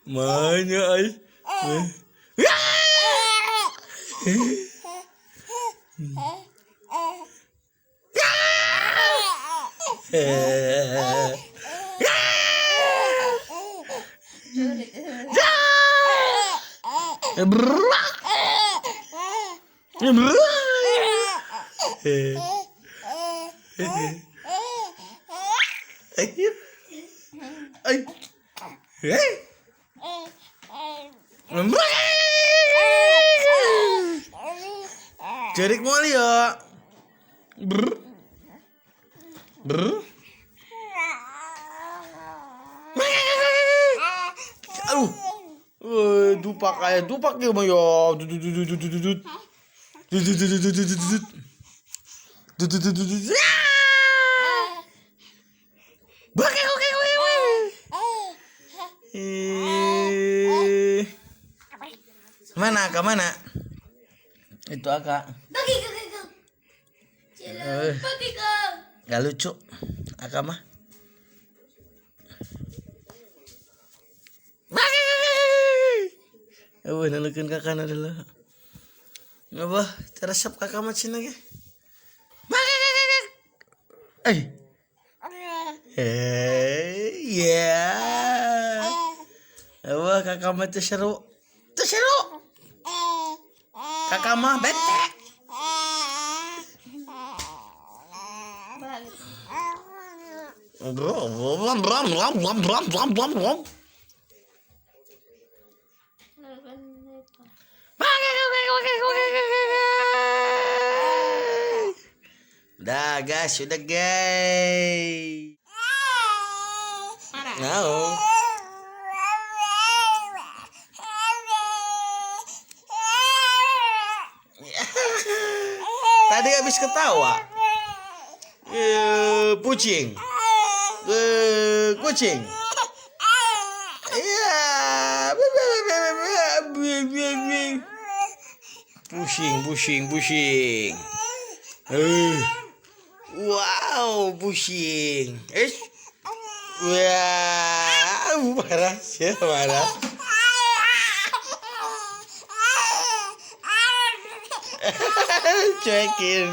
Mana ay? Jerik mau lihat. Dupak kayak dupak ya mah ya. Mana Kak, mana? Itu Aka. Bagi ke. Bagi ke. Gak lucu Aka mah. Nalikeun Kakak adalah apa? Cara sap Kakak mah cina ge. Ya. Apa Kakak mah teu seru. Kakak mah bete. Udah guys, udah guys. No. Tadi habis ketawa. Kucing. Kucing. Iya. Pusing. Wow, pusing. Wow, marah sih, marah. Cuekin.